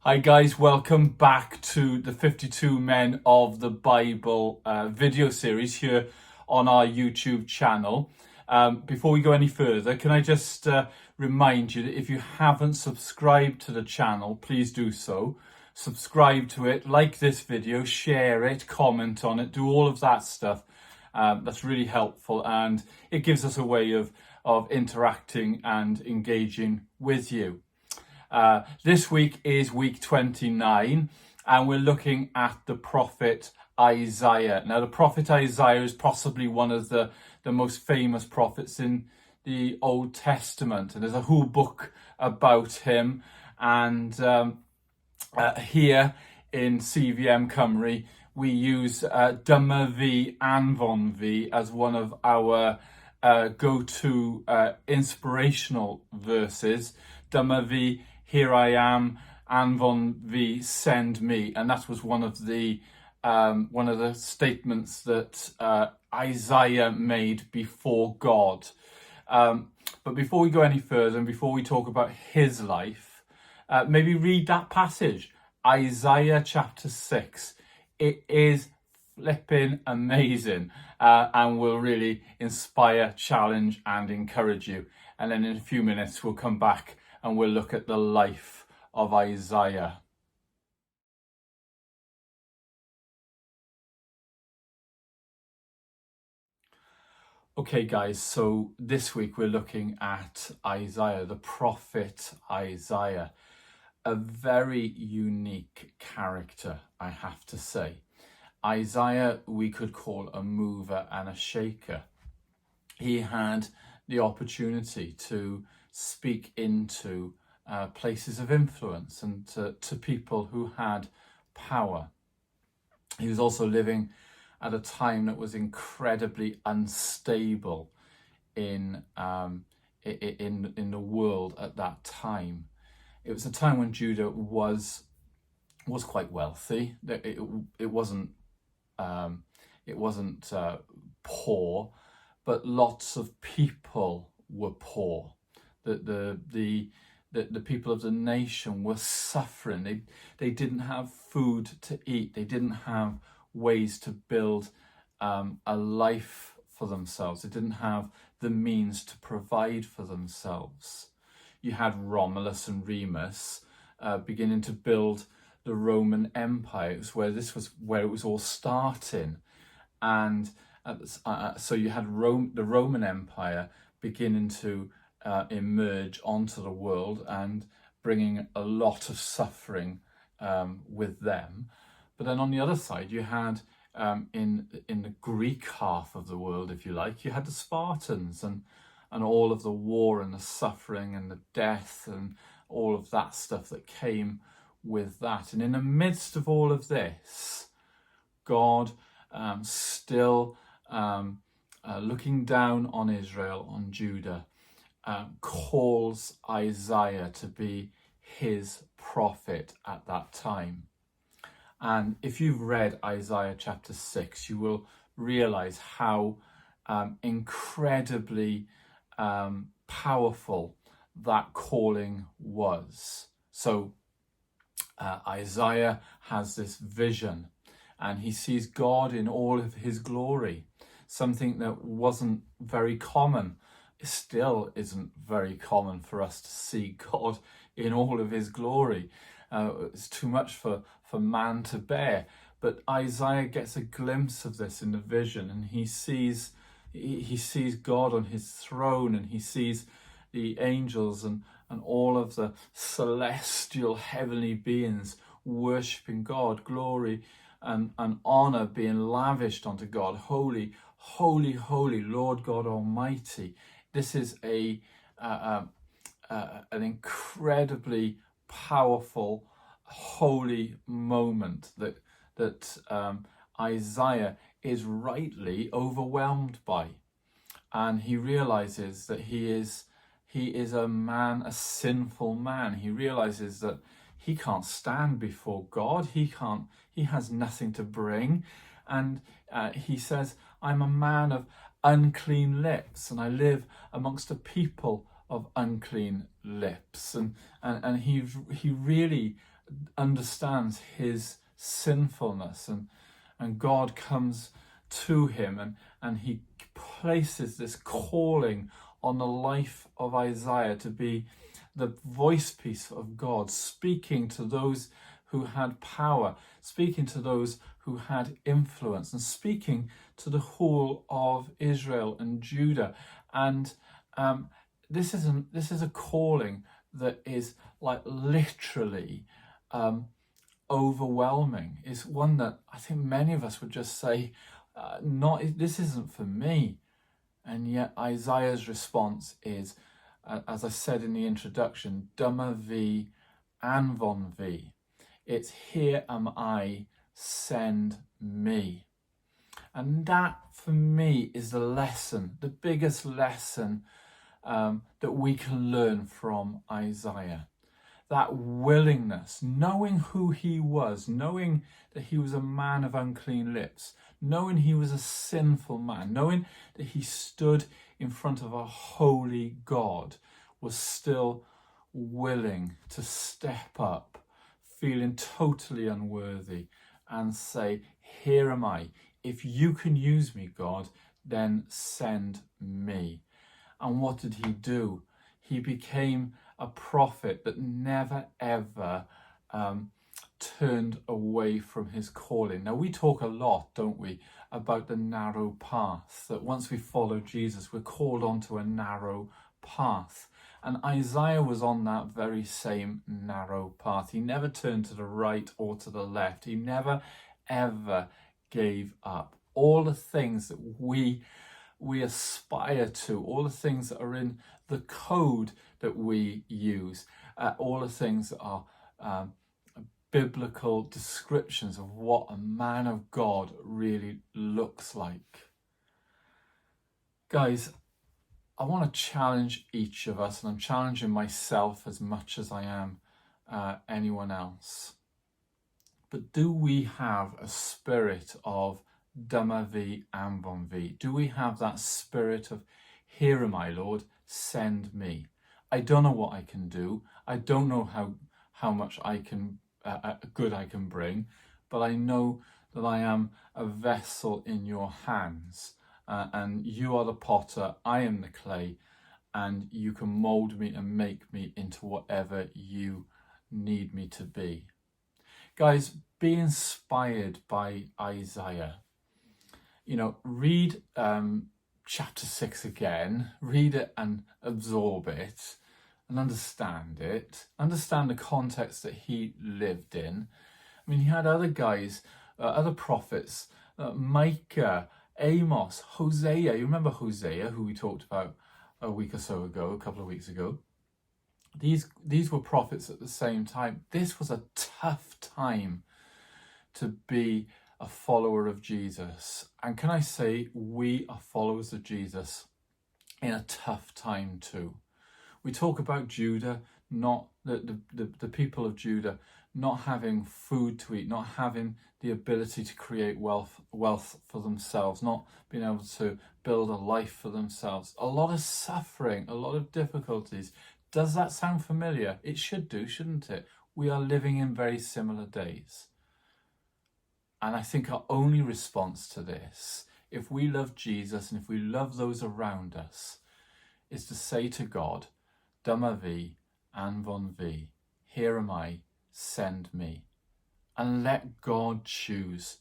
Hi guys, welcome back to the 52 Men of the Bible video series here on our YouTube channel. Before we go any further, can I just remind you that if you haven't subscribed to the channel, please do so. Subscribe to it, like this video, share it, comment on it, do all of that stuff. That's really helpful, and it gives us a way of interacting and engaging with you. This week is week 29, and we're looking at the prophet Isaiah. Now, the prophet Isaiah is possibly one of the most famous prophets in the Old Testament, and there's a whole book about him. And here in CVM Cymru, we use Dyma fi anfon fi as one of our go-to inspirational verses. Dyma fi, here I am, anfon fi, send me. And that was one of the statements that Isaiah made before God. But before we go any further, and before we talk about his life, maybe read that passage, Isaiah chapter 6. It is flipping amazing, and will really inspire, challenge, and encourage you. And then in a few minutes, we'll come back and we'll look at the life of Isaiah. Okay guys, so this week we're looking at Isaiah, the prophet Isaiah. A very unique character, I have to say. Isaiah we could call a mover and a shaker. He had the opportunity to speak into places of influence and to people who had power. He was also living at a time that was incredibly unstable in the world at that time. It was a time when Judah was quite wealthy. It wasn't poor, but lots of people were poor. The people of the nation were suffering. They didn't have food to eat. They didn't have ways to build a life for themselves. They didn't have the means to provide for themselves. You had Romulus and Remus beginning to build the Roman Empire. It was where it was all starting. And so you had the Roman Empire beginning to emerge onto the world and bringing a lot of suffering with them. But then on the other side, you had in the Greek half of the world, if you like, you had the Spartans and all of the war and the suffering and the death and all of that stuff that came with that. And in the midst of all of this, God still looking down on Israel, on Judah, calls Isaiah to be his prophet at that time. And if you've read Isaiah chapter 6, you will realize how incredibly powerful that calling was. So Isaiah has this vision, and he sees God in all of his glory, something that wasn't very common. It still isn't very common for us to see God in all of his glory. It's too much for man to bear. But Isaiah gets a glimpse of this in the vision, and he sees God on his throne, and he sees the angels and all of the celestial heavenly beings worshipping God, glory and honor being lavished onto God. Holy, holy, holy Lord God Almighty. This is an incredibly powerful, holy moment that Isaiah is rightly overwhelmed by, and he realizes that he is a man, a sinful man. He realizes that he can't stand before God. He has nothing to bring, and he says, "I'm a man of unclean lips, and I live amongst a people of unclean lips." And he really understands his sinfulness, and God comes to him, and he places this calling on the life of Isaiah to be the voice piece of God, speaking to those who had power, speaking to those who had influence, and speaking to the whole of Israel and Judah. And this is a calling that is like literally overwhelming. It's one that I think many of us would just say, this isn't for me. And yet Isaiah's response is, as I said in the introduction, Dyma fi anfon fi. It's here am I, send me. And that for me is the lesson, the biggest lesson that we can learn from Isaiah. That willingness, knowing who he was, knowing that he was a man of unclean lips, knowing he was a sinful man, knowing that he stood in front of a holy God, was still willing to step up, feeling totally unworthy, and say, here am I. If you can use me, God, then send me. And what did he do? He became a prophet that never ever turned away from his calling. Now, we talk a lot, don't we, about the narrow path, that once we follow Jesus, we're called onto a narrow path. And Isaiah was on that very same narrow path. He never turned to the right or to the left. He never ever gave up. All the things that we aspire to, all the things that are in the code that we use, all the things that are biblical descriptions of what a man of God really looks like. Guys, I want to challenge each of us, and I'm challenging myself as much as I am anyone else. But do we have a spirit of Dyma fi anfon fi? Do we have that spirit of, here am I, Lord, send me? I don't know what I can do. I don't know how much I can good I can bring, but I know that I am a vessel in your hands, and you are the potter, I am the clay, and you can mold me and make me into whatever you need me to be. Guys, be inspired by Isaiah. You know, read chapter 6 again, read it and absorb it and understand it. Understand the context that he lived in. I mean, he had other guys, other prophets, Micah, Amos, Hosea. You remember Hosea, who we talked about a week or so ago, a couple of weeks ago? These were prophets at the same time. This was a tough time to be a follower of Jesus. And can I say, we are followers of Jesus in a tough time too. We talk about Judah, not the people of Judah not having food to eat, not having the ability to create wealth for themselves, not being able to build a life for themselves. A lot of suffering, a lot of difficulties. Does that sound familiar? It should do, shouldn't it? We are living in very similar days. And I think our only response to this, if we love Jesus and if we love those around us, is to say to God, Dyma fi anfon fi, here am I, send me. And let God choose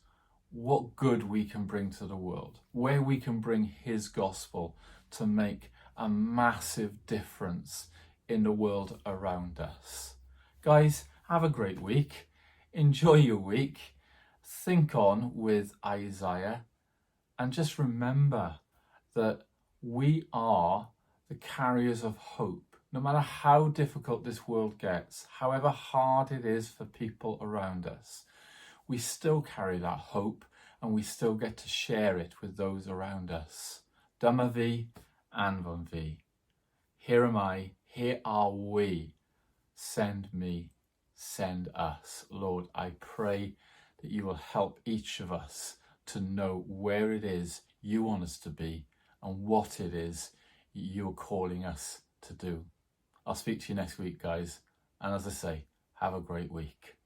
what good we can bring to the world, where we can bring his gospel to make a massive difference in the world around us. Guys, have a great week. Enjoy your week. Think on with Isaiah, and just remember that we are the carriers of hope. No matter how difficult this world gets, however hard it is for people around us, we still carry that hope, and we still get to share it with those around us. Dyma fi anfon fi. Here am I, here are we. Send me, send us. Lord, I pray that you will help each of us to know where it is you want us to be and what it is you're calling us to do. I'll speak to you next week, guys. And as I say, have a great week.